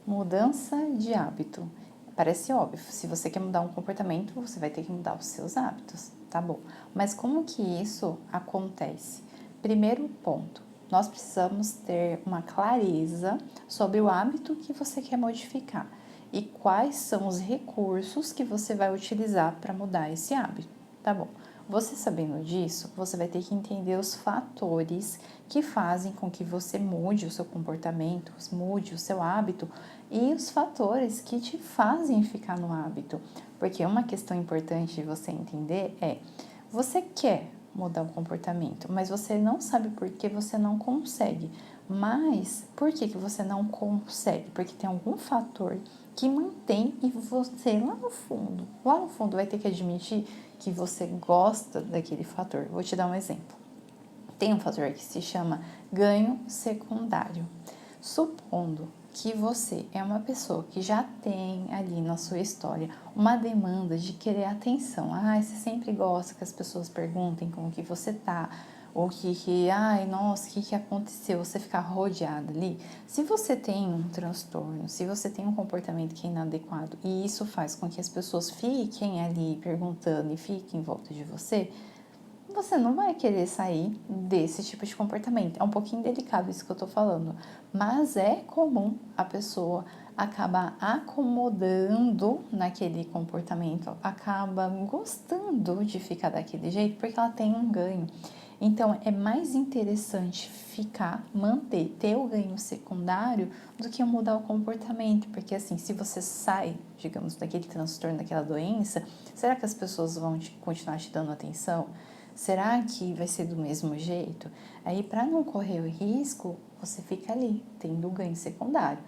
mudança de hábito. Parece óbvio, se você quer mudar um comportamento, você vai ter que mudar os seus hábitos, tá bom? Mas como que isso acontece? Primeiro ponto, nós precisamos ter uma clareza sobre o hábito que você quer modificar e quais são os recursos que você vai utilizar para mudar esse hábito, tá bom? Você sabendo disso, você vai ter que entender os fatores que fazem com que você mude o seu comportamento, mude o seu hábito e os fatores que te fazem ficar no hábito. Porque uma questão importante de você entender é, você quer mudar o comportamento, mas você não sabe por que você não consegue. Mas por que você não consegue? Porque tem algum fator que mantém e você lá no fundo vai ter que admitir que você gosta daquele fator. Vou te dar um exemplo. Tem um fator que se chama ganho secundário. Supondo que você é uma pessoa que já tem ali na sua história uma demanda de querer atenção. Você sempre gosta que as pessoas perguntem como que você tá, ou ai, nossa, o que aconteceu? Você ficar rodeada ali. Se você tem um transtorno, se você tem um comportamento que é inadequado e isso faz com que as pessoas fiquem ali perguntando e fiquem em volta de você não vai querer sair desse tipo de comportamento. É um pouquinho delicado isso que eu tô falando, mas é comum a pessoa acabar acomodando naquele comportamento, acaba gostando de ficar daquele jeito porque ela tem um ganho. Então, é mais interessante manter, ter o ganho secundário do que mudar o comportamento, porque assim, se você sai, digamos, daquele transtorno, daquela doença, será que as pessoas vão continuar te dando atenção? Será que vai ser do mesmo jeito? Aí, para não correr o risco, você fica ali, tendo o ganho secundário.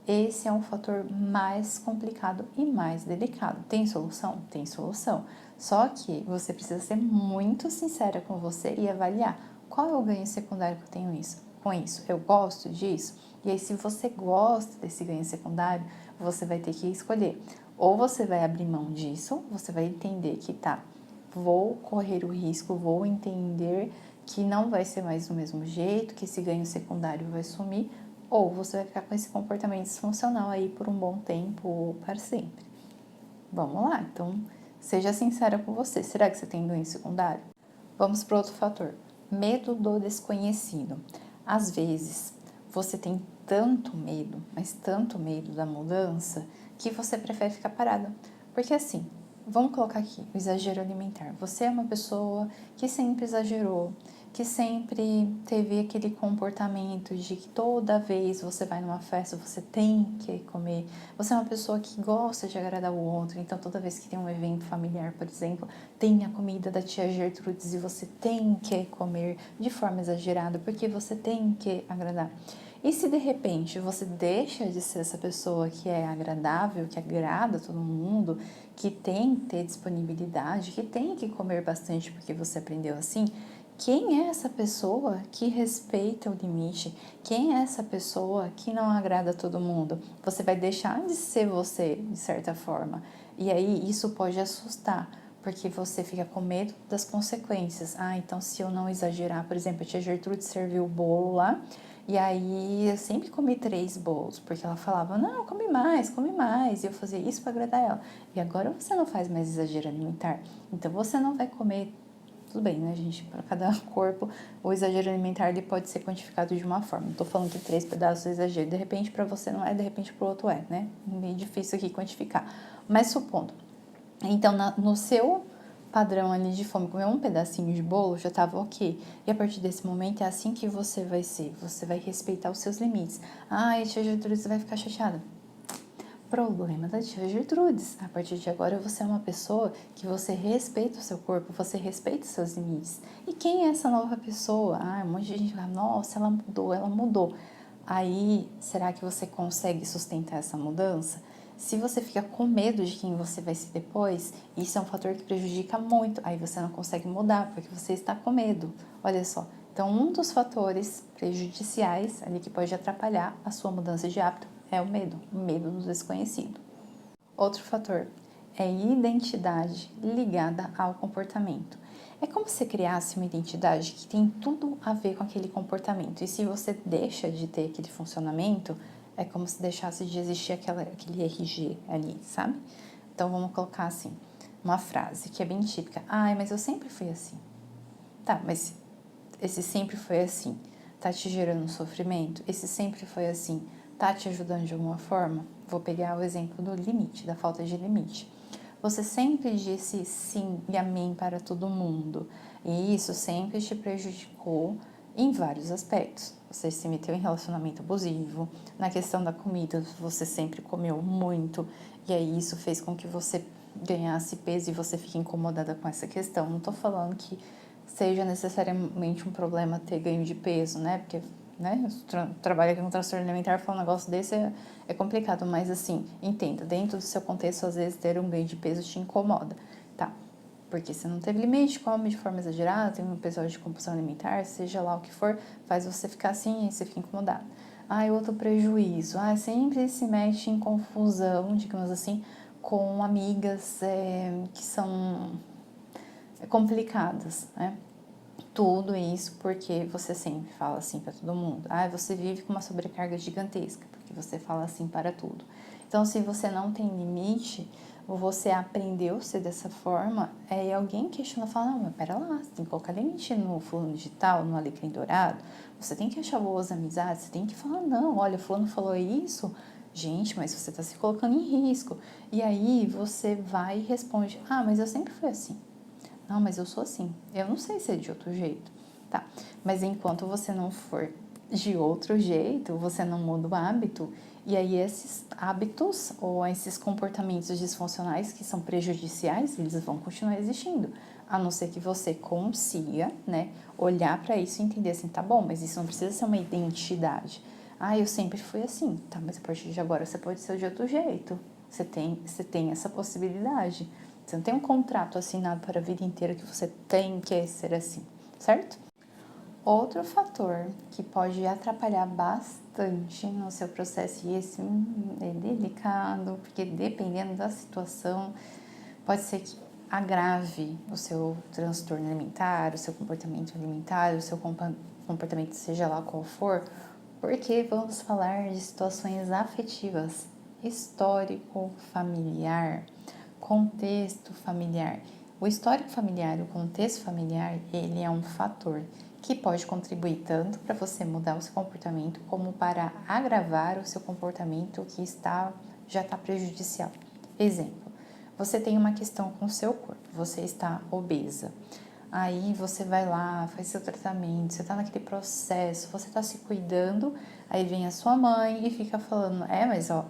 Esse é um fator mais complicado e mais delicado. Tem solução? Tem solução. Só que você precisa ser muito sincera com você e avaliar qual é o ganho secundário que eu tenho com isso. Eu gosto disso? E aí, se você gosta desse ganho secundário, você vai ter que escolher. Ou você vai abrir mão disso, você vai entender que vou correr o risco, vou entender que não vai ser mais do mesmo jeito, que esse ganho secundário vai sumir, ou você vai ficar com esse comportamento disfuncional aí por um bom tempo ou para sempre. Vamos lá, então seja sincera com você. Será que você tem ganho secundário? Vamos para outro fator, medo do desconhecido. Às vezes você tem tanto medo, mas tanto medo da mudança, que você prefere ficar parada. Porque assim, vamos colocar aqui o exagero alimentar. Você é uma pessoa que sempre exagerou, que sempre teve aquele comportamento de que toda vez você vai numa festa, você tem que comer. Você é uma pessoa que gosta de agradar o outro, então toda vez que tem um evento familiar, por exemplo, tem a comida da tia Gertrudes e você tem que comer de forma exagerada, porque você tem que agradar. E se de repente você deixa de ser essa pessoa que é agradável, que agrada todo mundo, que tem que ter disponibilidade, que tem que comer bastante porque você aprendeu assim, quem é essa pessoa que respeita o limite? Quem é essa pessoa que não agrada a todo mundo? Você vai deixar de ser você, de certa forma. E aí isso pode assustar, porque você fica com medo das consequências. Então se eu não exagerar, por exemplo, a tia Gertrude serviu o bolo lá, e aí eu sempre comi 3 bolos, porque ela falava, não, come mais, e eu fazia isso para agradar ela. E agora você não faz mais exagero alimentar, então você não vai comer. Tudo bem, né, gente? Para cada corpo, o exagero alimentar ele pode ser quantificado de uma forma. Não tô falando que 3 pedaços é exagero. De repente, para você não é, de repente, para o outro é, né? Meio difícil aqui quantificar. Mas supondo. Então, no seu padrão ali de fome, comer um pedacinho de bolo já tava ok. E a partir desse momento é assim que você vai ser. Você vai respeitar os seus limites. Tia Gertrude, você vai ficar chateada. Problema da tia Gertrudes. A partir de agora você é uma pessoa que você respeita o seu corpo, você respeita os seus limites. E quem é essa nova pessoa? Um monte de gente fala, nossa, ela mudou. Aí, será que você consegue sustentar essa mudança? Se você fica com medo de quem você vai ser depois, isso é um fator que prejudica muito. Aí você não consegue mudar, porque você está com medo. Olha só. Então, um dos fatores prejudiciais ali que pode atrapalhar a sua mudança de hábito é o medo do desconhecido. Outro fator é identidade ligada ao comportamento. É como se criasse uma identidade que tem tudo a ver com aquele comportamento. E se você deixa de ter aquele funcionamento, É como se deixasse de existir aquele RG ali, sabe? Então, vamos colocar assim, uma frase que é bem típica. Ai, mas eu sempre fui assim. Tá, mas esse sempre foi assim, tá te gerando sofrimento? Esse sempre foi assim, tá te ajudando de alguma forma? Vou pegar o exemplo do limite, da falta de limite. Você sempre disse sim e amém para todo mundo, e isso sempre te prejudicou em vários aspectos. Você se meteu em relacionamento abusivo, na questão da comida, você sempre comeu muito, e aí isso fez com que você ganhasse peso e você fique incomodada com essa questão. Não tô falando que seja necessariamente um problema ter ganho de peso, né? Porque, né, trabalho aqui com transtorno alimentar, falar um negócio desse é complicado, mas assim, entenda, dentro do seu contexto, às vezes ter um ganho de peso te incomoda, tá? Porque você não teve limite, come de forma exagerada, tem um episódio de compulsão alimentar, seja lá o que for, faz você ficar assim e você fica incomodado. Ah, outro prejuízo, sempre se mete em confusão, digamos assim, com amigas que são complicadas, né? Tudo isso porque você sempre fala assim para todo mundo. Ah, você vive com uma sobrecarga gigantesca, porque você fala assim para tudo. Então, se você não tem limite, ou você aprendeu a ser dessa forma, e alguém questiona, fala, não, mas pera lá, você tem que colocar limite no fulano digital, no alecrim dourado, você tem que achar boas amizades, você tem que falar, não, olha, fulano falou isso, gente, mas você está se colocando em risco. E aí você vai e responde, ah, mas eu sempre fui assim. Não, mas eu sou assim. Eu não sei ser de outro jeito. Tá. Mas enquanto você não for de outro jeito, você não muda o hábito. E aí esses hábitos ou esses comportamentos disfuncionais que são prejudiciais, eles vão continuar existindo. A não ser que você consiga, né, olhar para isso e entender assim, tá bom, mas isso não precisa ser uma identidade. Ah, eu sempre fui assim. Tá, mas a partir de agora você pode ser de outro jeito. Você tem essa possibilidade. Você não tem um contrato assinado para a vida inteira que você tem que ser assim, certo? Outro fator que pode atrapalhar bastante no seu processo, e esse é delicado, porque dependendo da situação, pode ser que agrave o seu transtorno alimentar, o seu comportamento alimentar, o seu comportamento, seja lá qual for, porque vamos falar de situações afetivas, histórico, familiar, contexto familiar. O histórico familiar e o contexto familiar, ele é um fator que pode contribuir tanto para você mudar o seu comportamento, como para agravar o seu comportamento que já está prejudicial. Exemplo, você tem uma questão com o seu corpo, você está obesa. Aí você vai lá, faz seu tratamento, você tá naquele processo, você tá se cuidando, aí vem a sua mãe e fica falando, mas ó,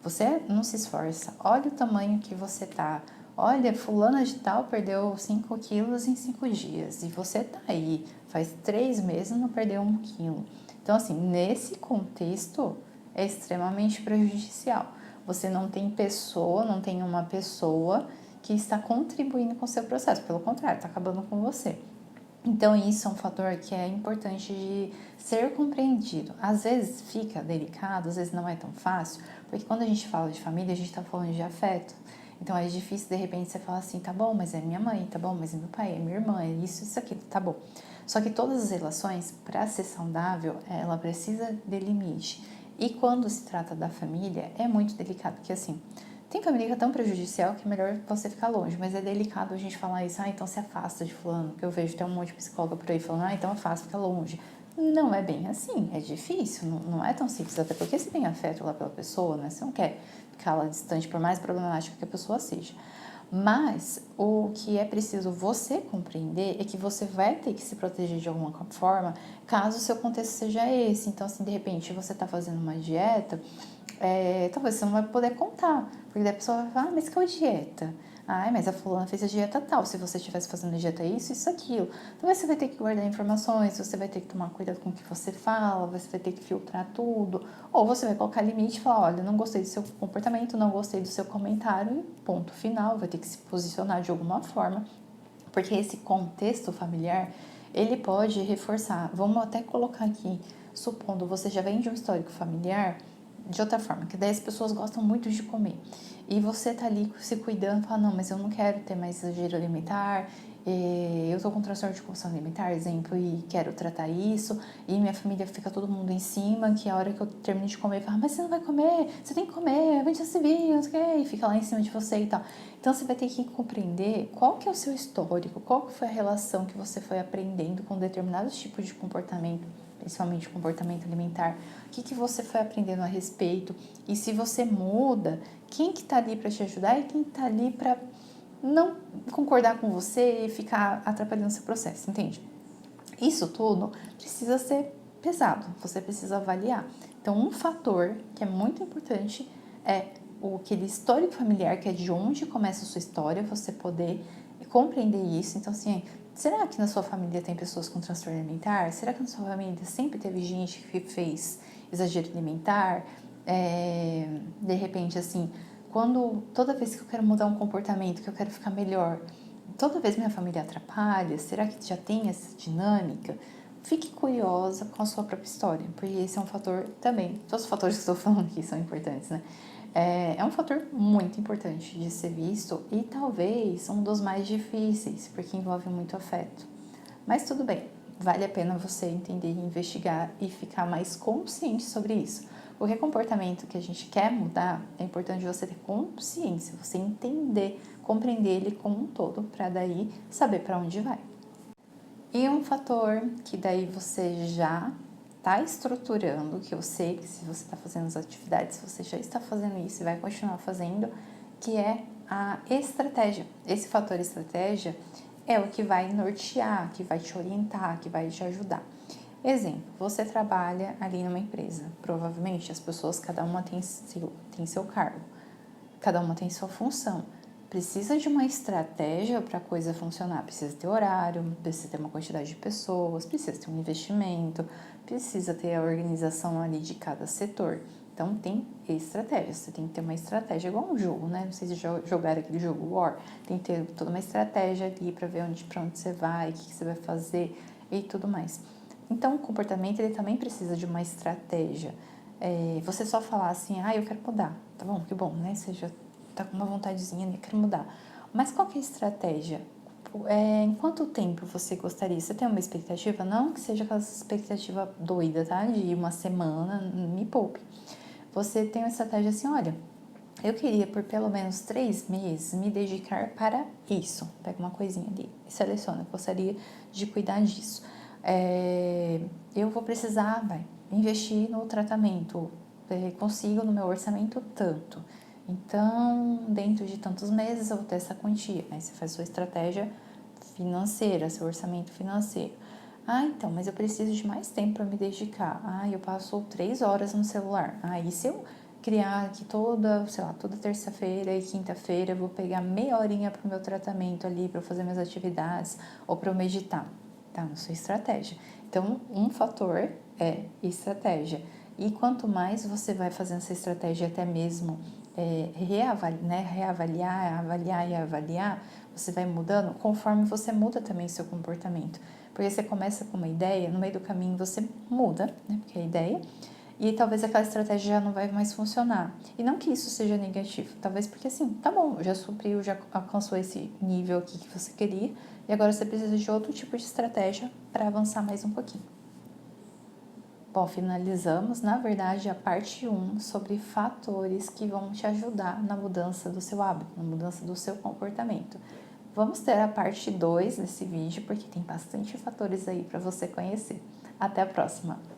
você não se esforça, olha o tamanho que você tá, olha, fulana de tal perdeu 5 quilos em 5 dias, e você tá aí, faz 3 meses e não perdeu 1 quilo. Então assim, nesse contexto é extremamente prejudicial. Você não tem uma pessoa que está contribuindo com o seu processo, pelo contrário, está acabando com você. Então, isso é um fator que é importante de ser compreendido. Às vezes fica delicado, às vezes não é tão fácil, porque quando a gente fala de família, a gente está falando de afeto. Então, é difícil, de repente, você falar assim, tá bom, mas é minha mãe, tá bom, mas é meu pai, é minha irmã, é isso, aquilo, tá bom. Só que todas as relações, para ser saudável, ela precisa de limite. E quando se trata da família, é muito delicado, porque assim, tem família que é tão prejudicial que é melhor você ficar longe, mas é delicado a gente falar isso, então se afasta de fulano, que eu vejo tem um monte de psicóloga por aí falando, então afasta, fica longe. Não é bem assim, é difícil, não é tão simples, até porque você tem afeto lá pela pessoa, né? Você não quer ficar lá distante, por mais problemática que a pessoa seja. Mas o que é preciso você compreender é que você vai ter que se proteger de alguma forma, caso o seu contexto seja esse. Então, se de repente você está fazendo uma dieta, talvez você não vai poder contar, porque daí a pessoa vai falar, mas qual dieta? Mas a fulana fez a dieta tal, se você estivesse fazendo a dieta isso, aquilo. Então você vai ter que guardar informações, você vai ter que tomar cuidado com o que você fala, você vai ter que filtrar tudo, ou você vai colocar limite e falar, olha, não gostei do seu comportamento, não gostei do seu comentário, e ponto final, vai ter que se posicionar de alguma forma, porque esse contexto familiar, ele pode reforçar, vamos até colocar aqui, supondo você já vem de um histórico familiar, de outra forma, que daí as pessoas gostam muito de comer. E você tá ali se cuidando, fala, não, mas eu não quero ter mais exagero alimentar, eu tô com transtorno de compulsão alimentar, exemplo, e quero tratar isso, e minha família fica todo mundo em cima, que a hora que eu termino de comer, fala, mas você não vai comer, você tem que comer, a gente já se viu, não sei o quê, e fica lá em cima de você e tal. Então você vai ter que compreender qual que é o seu histórico, qual que foi a relação que você foi aprendendo com determinados tipos de comportamento, principalmente comportamento alimentar, o que você foi aprendendo a respeito, e se você muda, quem que tá ali para te ajudar e quem tá ali para não concordar com você e ficar atrapalhando seu processo, entende? Isso tudo precisa ser pesado, você precisa avaliar. Então, um fator que é muito importante é aquele histórico familiar, que é de onde começa a sua história, você poder compreender isso. Então, assim, será que na sua família tem pessoas com transtorno alimentar? Será que na sua família sempre teve gente que fez exagero alimentar? De repente, assim, toda vez que eu quero mudar um comportamento, que eu quero ficar melhor, toda vez minha família atrapalha, será que já tem essa dinâmica? Fique curiosa com a sua própria história, porque esse é um fator também, todos os fatores que estou falando aqui são importantes, né? É um fator muito importante de ser visto e talvez um dos mais difíceis, porque envolve muito afeto. Mas tudo bem, vale a pena você entender, investigar e ficar mais consciente sobre isso. Qualquer comportamento que a gente quer mudar, é importante você ter consciência, você entender, compreender ele como um todo, para daí saber para onde vai. E um fator que daí você já está estruturando, que eu sei que se você está fazendo as atividades, você já está fazendo isso e vai continuar fazendo, que é a estratégia. Esse fator estratégia é o que vai nortear, que vai te orientar, que vai te ajudar. Exemplo, você trabalha ali numa empresa, provavelmente as pessoas, cada uma tem seu cargo, cada uma tem sua função. Precisa de uma estratégia para a coisa funcionar, precisa ter horário, precisa ter uma quantidade de pessoas, precisa ter um investimento, precisa ter a organização ali de cada setor. Então tem estratégia, você tem que ter uma estratégia igual um jogo, né? Não sei se jogar aquele jogo War, tem que ter toda uma estratégia ali para ver para onde você vai, o que você vai fazer e tudo mais. Então o comportamento ele também precisa de uma estratégia. Você só falar assim, eu quero mudar, tá bom, que bom, né? Você já tá com uma vontadezinha, eu quero mudar. Mas qual que é a estratégia? Em quanto tempo você gostaria? Você tem uma expectativa? Não que seja aquela expectativa doida, tá? De uma semana, me poupe. Você tem uma estratégia assim, olha, eu queria por pelo menos 3 meses me dedicar para isso. Pega uma coisinha ali e seleciona, gostaria de cuidar disso. Eu vou precisar, investir no tratamento. Consigo no meu orçamento tanto. Então, dentro de tantos meses eu vou ter essa quantia. Aí você faz sua estratégia financeira, seu orçamento financeiro. Então, mas eu preciso de mais tempo para me dedicar. Eu passo 3 horas no celular. E se eu criar que toda terça-feira e quinta-feira eu vou pegar meia horinha para o meu tratamento ali, para fazer minhas atividades ou para eu meditar? Tá na sua estratégia. Então, um fator é estratégia. E quanto mais você vai fazendo essa estratégia, até mesmo reavaliar, avaliar e avaliar, você vai mudando, conforme você muda também seu comportamento. Porque você começa com uma ideia, no meio do caminho você muda, né? Porque é a ideia, e talvez aquela estratégia já não vai mais funcionar. E não que isso seja negativo, talvez porque assim, tá bom, já supriu, já alcançou esse nível aqui que você queria, e agora você precisa de outro tipo de estratégia para avançar mais um pouquinho. Bom, finalizamos, na verdade, a parte 1 sobre fatores que vão te ajudar na mudança do seu hábito, na mudança do seu comportamento. Vamos ter a parte 2 desse vídeo, porque tem bastante fatores aí para você conhecer. Até a próxima!